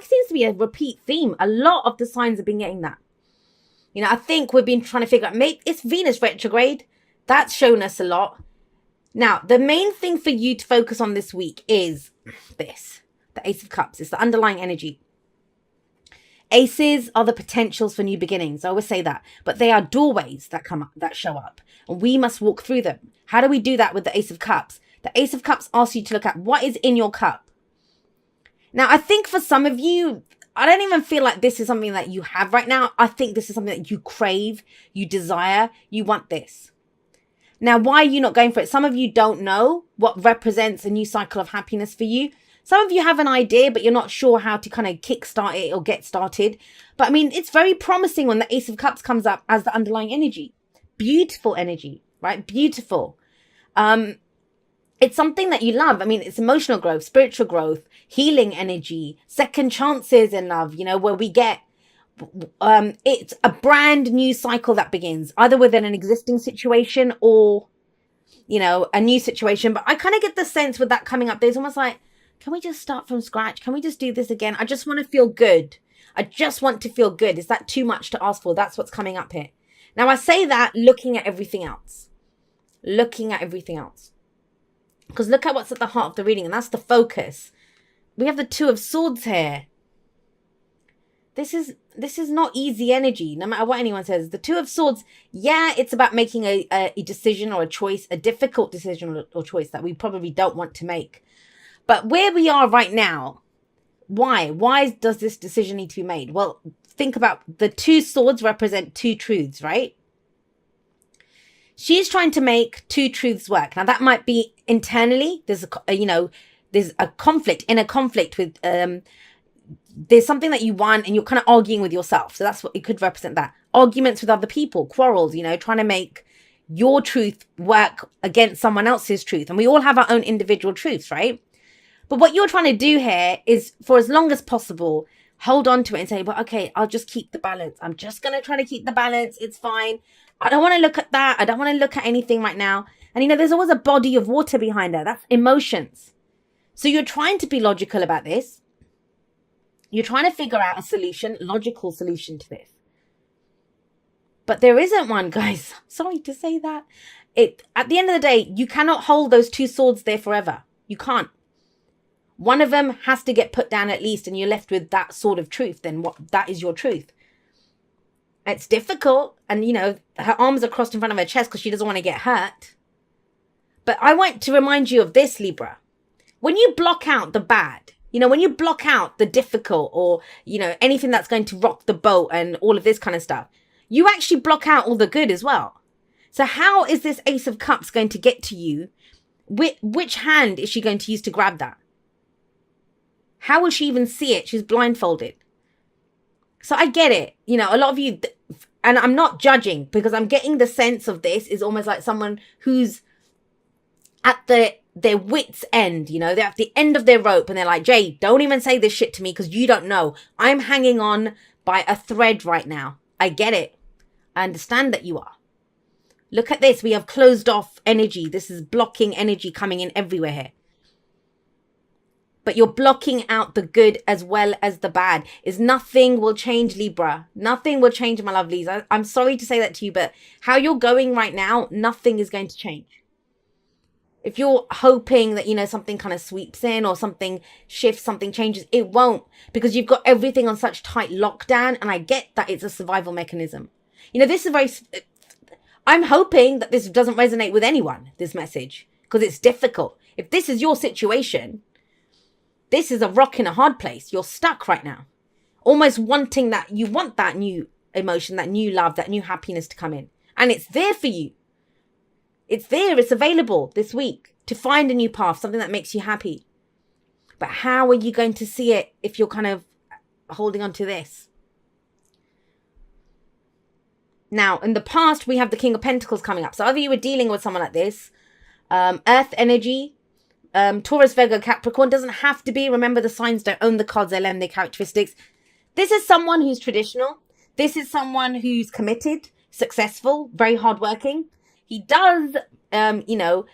seems to be a repeat theme. A lot of the signs have been getting that. You know, I think we've been trying to figure out, maybe it's Venus retrograde. That's shown us a lot. Now, the main thing for you to focus on this week is this, the Ace of Cups. It's the underlying energy. Aces are the potentials for new beginnings. I always say that, but they are doorways that come up, that show up, and we must walk through them. How do we do that with the Ace of Cups? The Ace of Cups asks you to look at what is in your cup. Now, I think for some of you, I don't even feel like this is something that you have right now. I think this is something that you crave, you desire, you want this. Now, why are you not going for it? Some of you don't know what represents a new cycle of happiness for you. Some of you have an idea, but you're not sure how to kind of kickstart it or get started. But I mean, it's very promising when the Ace of Cups comes up as the underlying energy. Beautiful energy, right? Beautiful. It's something that you love. I mean, it's emotional growth, spiritual growth, healing energy, second chances in love, you know, where we get, it's a brand new cycle that begins either within an existing situation or, you know, a new situation. But I kind of get the sense with that coming up, there's almost like, can we just start from scratch? Can we just do this again? I just want to feel good. I just want to feel good. Is that too much to ask for? That's what's coming up here. Now, I say that looking at everything else. Looking at everything else. Because look at what's at the heart of the reading, and that's the focus. We have the Two of Swords here. This is not easy energy, no matter what anyone says. The Two of Swords, yeah, it's about making a decision or a choice, a difficult decision or choice that we probably don't want to make. But where we are right now, why? Why does this decision need to be made? Well, think about the two swords represent two truths, right? She's trying to make two truths work. Now, that might be internally. There's a conflict, inner conflict with, there's something that you want and you're kind of arguing with yourself. So that's what it could represent, that. Arguments with other people, quarrels, you know, trying to make your truth work against someone else's truth. And we all have our own individual truths, right? But what you're trying to do here is, for as long as possible, hold on to it and say, well, okay, I'll just keep the balance. I'm just going to try to keep the balance. It's fine. I don't want to look at that. I don't want to look at anything right now. And, you know, there's always a body of water behind there. That's emotions. So you're trying to be logical about this. You're trying to figure out a solution, logical solution to this. But there isn't one, guys. Sorry to say that. At the end of the day, you cannot hold those two swords there forever. You can't. One of them has to get put down at least, and you're left with that sort of truth. Then that is your truth. It's difficult. And, you know, her arms are crossed in front of her chest because she doesn't want to get hurt. But I want to remind you of this, Libra. When you block out the bad, you know, when you block out the difficult or, you know, anything that's going to rock the boat and all of this kind of stuff, you actually block out all the good as well. So how is this Ace of Cups going to get to you? Which hand is she going to use to grab that? How will she even see it? She's blindfolded. So I get it. You know, a lot of you, and I'm not judging because I'm getting the sense of this is almost like someone who's at their wits end, you know, they're at the end of their rope and they're like, Jay, don't even say this shit to me because you don't know. I'm hanging on by a thread right now. I get it. I understand that you are. Look at this. We have closed off energy. This is blocking energy coming in everywhere here. But you're blocking out the good as well as the bad. Nothing will change, Libra. Nothing will change, my lovelies. I'm sorry to say that to you, but how you're going right now, nothing is going to change. If you're hoping that, you know, something kind of sweeps in or something shifts, something changes, it won't, because you've got everything on such tight lockdown. And I get that it's a survival mechanism. You know, this is I'm hoping that this doesn't resonate with anyone, this message, because it's difficult. If this is your situation, this is a rock in a hard place. You're stuck right now. Almost wanting that, you want that new emotion, that new love, that new happiness to come in. And it's there for you. It's there. It's available this week to find a new path, something that makes you happy. But how are you going to see it if you're kind of holding on to this? Now, in the past, we have the King of Pentacles coming up. So either you were dealing with someone like this, Earth energy, Taurus, Virgo, Capricorn, doesn't have to be. Remember, the signs don't own the cards, they learn their characteristics. This is someone who's traditional. This is someone who's committed, successful, very hardworking. He does, you know,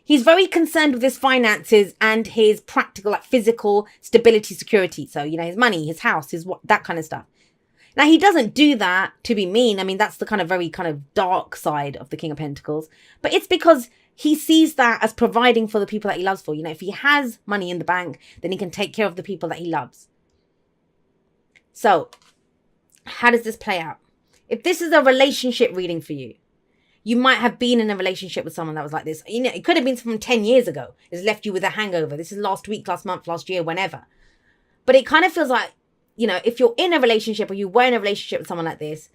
He's very concerned with his finances and his practical, like physical stability, security. So, his money, his house, that kind of stuff. Now, he doesn't do that to be mean. I mean, that's the very dark side of the King of Pentacles. But it's because he sees that as providing for the people that he loves for. If he has money in the bank, then he can take care of the people that he loves. So, how does this play out? If this is a relationship reading for you, you might have been in a relationship with someone that was like this. It could have been from 10 years ago. It's left you with a hangover. This is last week, last month, last year, whenever. But it kind of feels like, if you're in a relationship or you were in a relationship with someone like this,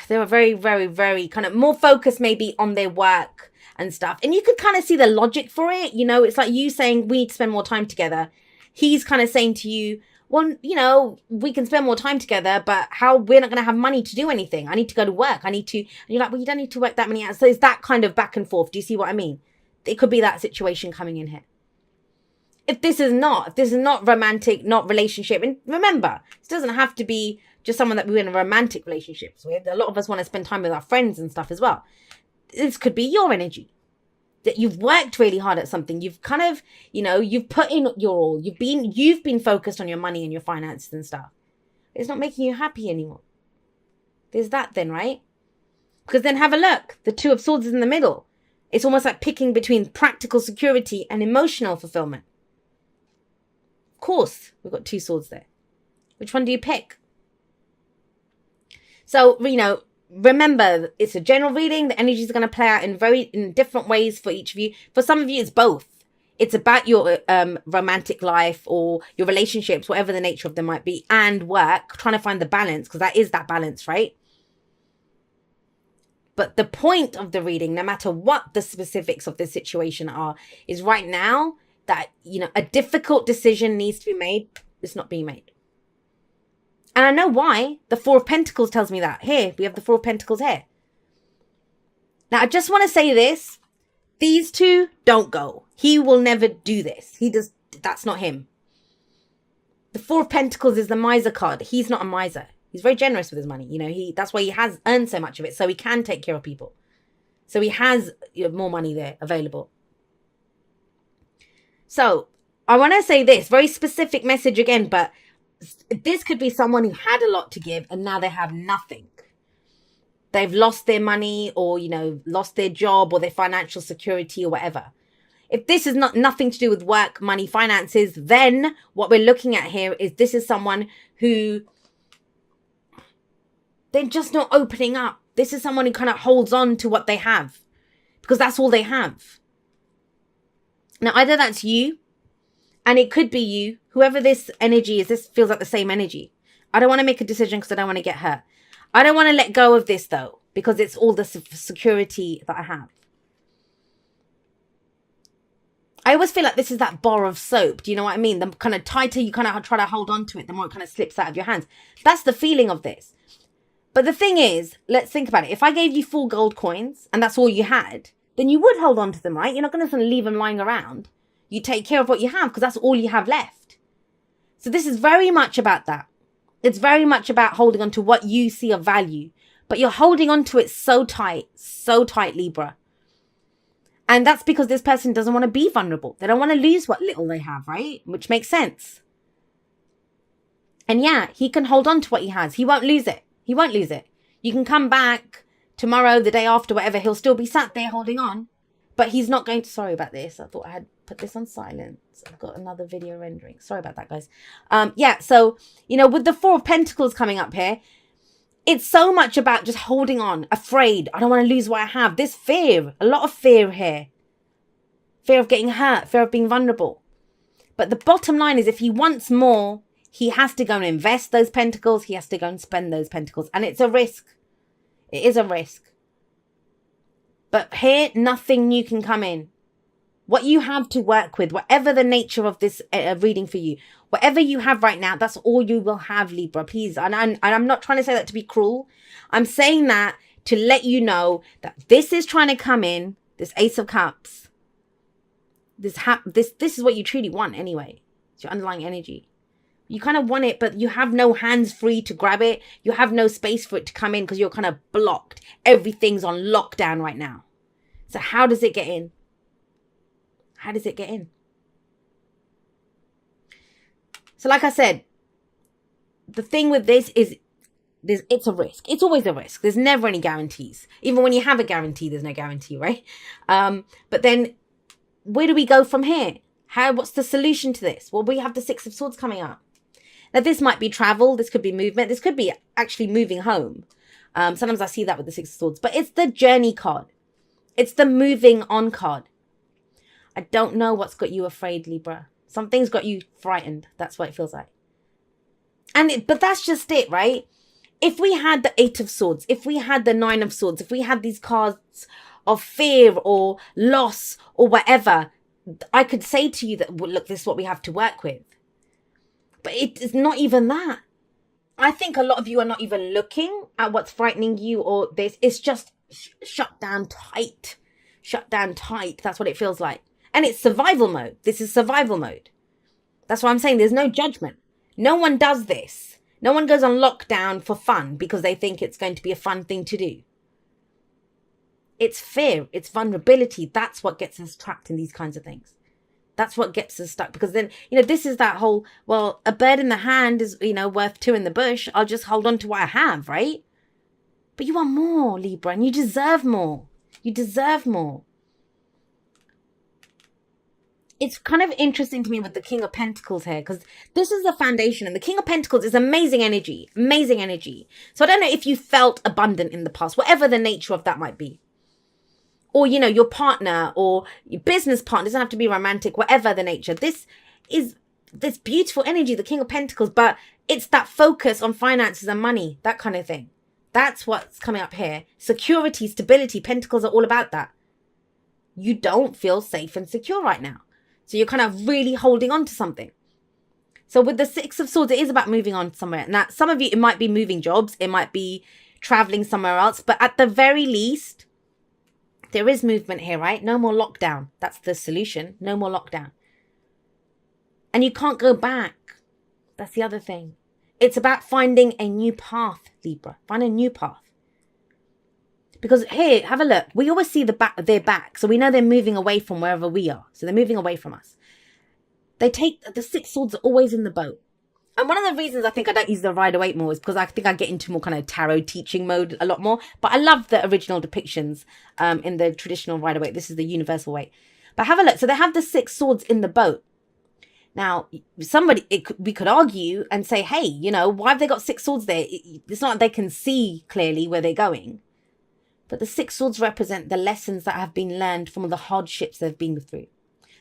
they were very, very, very kind of more focused maybe on their work and stuff. And you could kind of see the logic for it. It's like you saying, we need to spend more time together. He's kind of saying to you, well, we can spend more time together, but we're not going to have money to do anything. I need to go to work. And you're like, well, you don't need to work that many hours. So it's that kind of back and forth. Do you see what I mean? It could be that situation coming in here. If this is not romantic, not relationship, and remember, it doesn't have to be just someone that we're in a romantic relationships with. A lot of us want to spend time with our friends and stuff as well. This could be your energy. That you've worked really hard at something. You've kind of, you've put in your all. You've been focused on your money and your finances and stuff. It's not making you happy anymore. There's that then, right? Because then have a look. The Two of Swords is in the middle. It's almost like picking between practical security and emotional fulfillment. Of course, we've got two swords there. Which one do you pick? So, remember, it's a general reading. The energies are going to play out in different ways for each of you. For some of you, it's both. It's about your romantic life or your relationships, whatever the nature of them might be, and work, trying to find the balance, because that is that balance, right? But the point of the reading, no matter what the specifics of the situation are, is right now that, a difficult decision needs to be made. It's not being made. And I know why. The Four of Pentacles tells me that. Here, we have the Four of Pentacles here. Now, I just want to say this. These two don't go. He will never do this. That's not him. The Four of Pentacles is the miser card. He's not a miser. He's very generous with his money. That's why he has earned so much of it. So he can take care of people. So he has more money there available. So I want to say this. Very specific message again, but this could be someone who had a lot to give and now they have nothing. They've lost their money or, lost their job or their financial security or whatever. If this is nothing to do with work, money, finances, then what we're looking at here is this is someone who they're just not opening up. This is someone who kind of holds on to what they have because that's all they have. Now, either that's you, and it could be you, whoever this energy is, this feels like the same energy. I don't want to make a decision because I don't want to get hurt. I don't want to let go of this, though, because it's all the security that I have. I always feel like this is that bar of soap. Do you know what I mean? The kind of tighter you kind of try to hold on to it, the more it kind of slips out of your hands. That's the feeling of this. But the thing is, let's think about it. If I gave you 4 gold coins and that's all you had, then you would hold on to them, right? You're not going to leave them lying around. You take care of what you have because that's all you have left. So this is very much about that. It's very much about holding on to what you see of value. But you're holding on to it so tight, Libra. And that's because this person doesn't want to be vulnerable. They don't want to lose what little they have, right? Which makes sense. And yeah, he can hold on to what he has. He won't lose it. He won't lose it. You can come back tomorrow, the day after, whatever. He'll still be sat there holding on. But he's not going to... Sorry about this. I thought I had put this on silence. I've got another video rendering. Sorry about that, guys. Yeah, so, with the 4 of Pentacles coming up here, it's so much about just holding on, afraid. I don't want to lose what I have. There's fear, a lot of fear here. Fear of getting hurt, fear of being vulnerable. But the bottom line is if he wants more, he has to go and invest those pentacles. He has to go and spend those pentacles. And it's a risk. It is a risk. But here, nothing new can come in. What you have to work with, whatever the nature of this reading for you, whatever you have right now, that's all you will have, Libra. Please. And I'm not trying to say that to be cruel. I'm saying that to let you know that this is trying to come in, this Ace of Cups. This is what you truly want anyway. It's your underlying energy. You kind of want it, but you have no hands free to grab it. You have no space for it to come in because you're kind of blocked. Everything's on lockdown right now. So how does it get in? How does it get in? So like I said, the thing with this is it's a risk. It's always a risk. There's never any guarantees. Even when you have a guarantee, there's no guarantee, right? But then where do we go from here? What's the solution to this? Well, we have the Six of Swords coming up. Now, this might be travel. This could be movement. This could be actually moving home. Sometimes I see that with the Six of Swords. But it's the journey card. It's the moving on card. I don't know what's got you afraid, Libra. Something's got you frightened. That's what it feels like. But that's just it, right? If we had the Eight of Swords, if we had the Nine of Swords, if we had these cards of fear or loss or whatever, I could say to you that, well, look, this is what we have to work with. But it's not even that. I think a lot of you are not even looking at what's frightening you or this. It's just shut down tight. Shut down tight. That's what it feels like. And it's survival mode. This is survival mode. That's why I'm saying there's no judgment. No one does this. No one goes on lockdown for fun because they think it's going to be a fun thing to do. It's fear. It's vulnerability. That's what gets us trapped in these kinds of things. That's what gets us stuck. Because then, this is that whole, well, a bird in the hand is, worth two in the bush. I'll just hold on to what I have, right? But you want more, Libra, and you deserve more. You deserve more. It's kind of interesting to me with the King of Pentacles here, because this is the foundation, and the King of Pentacles is amazing energy, amazing energy. So I don't know if you felt abundant in the past, whatever the nature of that might be. Or, your partner or your business partner, doesn't have to be romantic, whatever the nature. This is this beautiful energy, the King of Pentacles, but it's that focus on finances and money, that kind of thing. That's what's coming up here. Security, stability, Pentacles are all about that. You don't feel safe and secure right now. So you're kind of really holding on to something. So with the Six of Swords, it is about moving on somewhere. Now, some of you, it might be moving jobs. It might be traveling somewhere else. But at the very least, there is movement here, right? No more lockdown. That's the solution. No more lockdown. And you can't go back. That's the other thing. It's about finding a new path, Libra. Find a new path. Because here, have a look. We always see their back. So we know they're moving away from wherever we are. So they're moving away from us. They take, the Six Swords are always in the boat. And one of the reasons I think I don't use the Rider-Waite more is because I think I get into more kind of tarot teaching mode a lot more. But I love the original depictions in the traditional Rider-Waite. This is the universal weight. But have a look. So they have the Six Swords in the boat. Now, we could argue and say, hey, why have they got Six Swords there? It's not like they can see clearly where they're going. But the Six Swords represent the lessons that have been learned from all the hardships they've been through.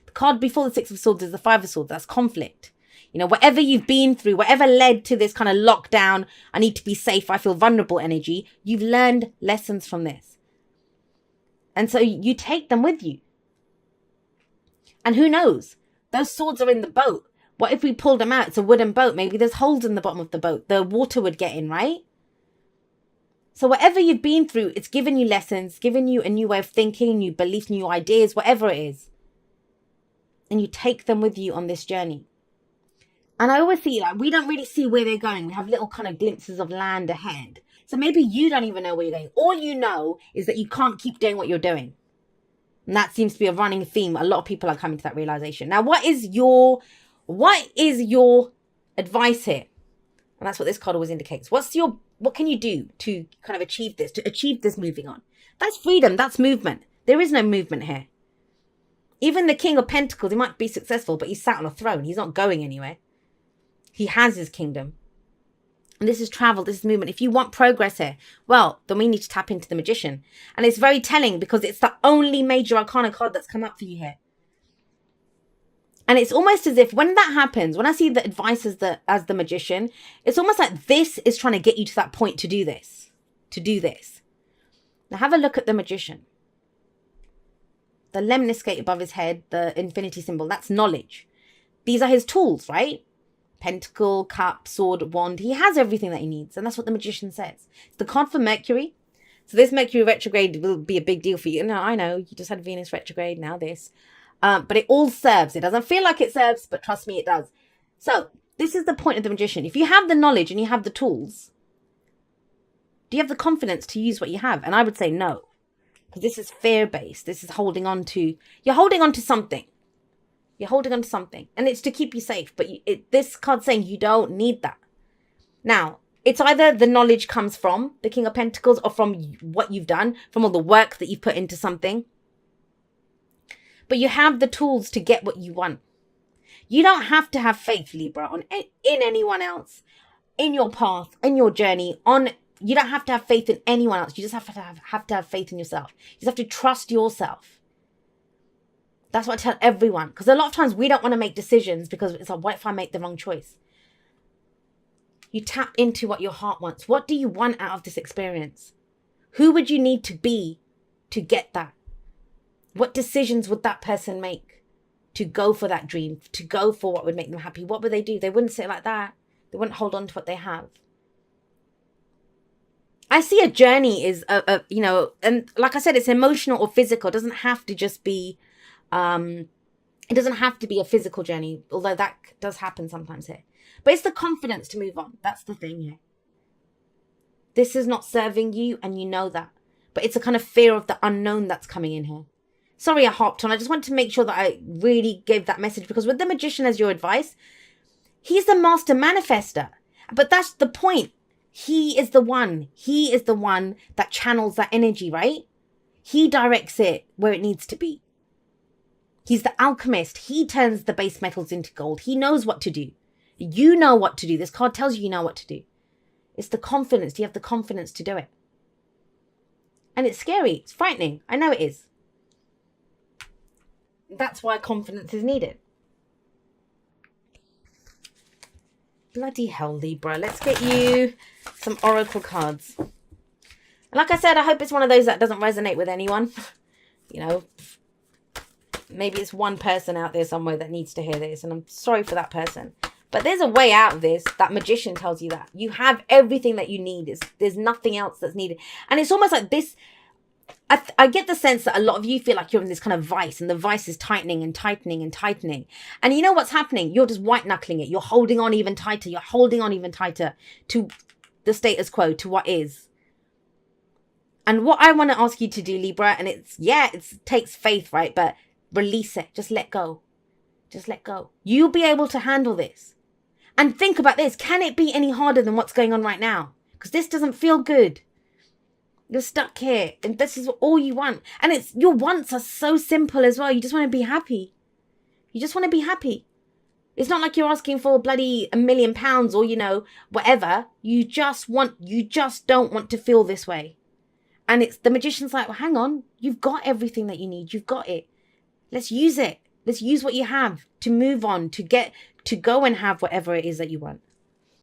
The card before the Six of Swords is the Five of Swords. That's conflict. Whatever you've been through, whatever led to this kind of lockdown, I need to be safe, I feel vulnerable energy, you've learned lessons from this. And so you take them with you. And who knows? Those swords are in the boat. What if we pulled them out? It's a wooden boat. Maybe there's holes in the bottom of the boat. The water would get in, right? So whatever you've been through, it's given you lessons, given you a new way of thinking, new beliefs, new ideas, whatever it is. And you take them with you on this journey. And I always see, we don't really see where they're going. We have little kind of glimpses of land ahead. So maybe you don't even know where you're going. All you know is that you can't keep doing what you're doing. And that seems to be a running theme. A lot of people are coming to that realization. Now, what is your advice here? And that's what this card always indicates. What can you do to kind of achieve this moving on? That's freedom. That's movement. There is no movement here. Even the King of Pentacles, he might be successful, but he's sat on a throne. He's not going anywhere. He has his kingdom. And this is travel. This is movement. If you want progress here, well, then we need to tap into the Magician. And it's very telling because it's the only major arcana card that's come up for you here. And it's almost as if when that happens, when I see the advice as the Magician, it's almost like this is trying to get you to that point to do this. Now have a look at the Magician. The lemniscate above his head, the infinity symbol, that's knowledge. These are his tools, right? Pentacle, cup, sword, wand. He has everything that he needs. And that's what the Magician says. It's the card for Mercury. So this Mercury retrograde will be a big deal for you. No, I know. You just had Venus retrograde. Now this. But it all serves. It doesn't feel like it serves, but trust me, it does. So this is the point of the Magician. If you have the knowledge and you have the tools, do you have the confidence to use what you have? And I would say no. Because this is fear-based. This is you're holding on to something. You're holding on to something, and it's to keep you safe. But this card's saying you don't need that. Now, it's either the knowledge comes from the King of Pentacles or from what you've done, from all the work that you've put into something. But you have the tools to get what you want. You don't have to have faith, Libra, in anyone else, in your path, in your journey. You don't have to have faith in anyone else. You just have to have faith in yourself. You just have to trust yourself. That's what I tell everyone. Because a lot of times we don't want to make decisions because it's like, what if I make the wrong choice? You tap into what your heart wants. What do you want out of this experience? Who would you need to be to get that? What decisions would that person make to go for that dream, to go for what would make them happy? What would they do? They wouldn't sit like that. They wouldn't hold on to what they have. I see a journey is, and like I said, it's emotional or physical. It doesn't have to just be, it doesn't have to be a physical journey, although that does happen sometimes here. But it's the confidence to move on. That's the thing here. This is not serving you, and you know that. But it's a kind of fear of the unknown that's coming in here. Sorry I hopped on. I just wanted to make sure that I really gave that message, because with the Magician as your advice, he's the master manifester. But that's the point. He is the one. He is the one that channels that energy, right? He directs it where it needs to be. He's the alchemist. He turns the base metals into gold. He knows what to do. You know what to do. This card tells you know what to do. It's the confidence. Do you have the confidence to do it? And it's scary. It's frightening. I know it is. That's why confidence is needed. Bloody hell, Libra. Let's get you some oracle cards. And like I said, I hope it's one of those that doesn't resonate with anyone. You know, maybe it's one person out there somewhere that needs to hear this, and I'm sorry for that person. But there's a way out of this. That Magician tells you that. You have everything that you need. There's nothing else that's needed. And it's almost like this. I get the sense that a lot of you feel like you're in this kind of vice, and the vice is tightening and tightening and tightening. And you know what's happening? You're just white knuckling it. You're holding on even tighter. You're holding on even tighter to the status quo, to what is. And what I want to ask you to do, Libra, and it takes faith, right? But release it. Just let go. Just let go. You'll be able to handle this. And think about this. Can it be any harder than what's going on right now? Because this doesn't feel good. You're stuck here, and this is all you want. And your wants are so simple as well. You just want to be happy. You just want to be happy. It's not like you're asking for bloody £1 million or, whatever. You just don't want to feel this way. And it's the Magician's like, well, hang on. You've got everything that you need. You've got it. Let's use it. Let's use what you have to move on, to go and have whatever it is that you want.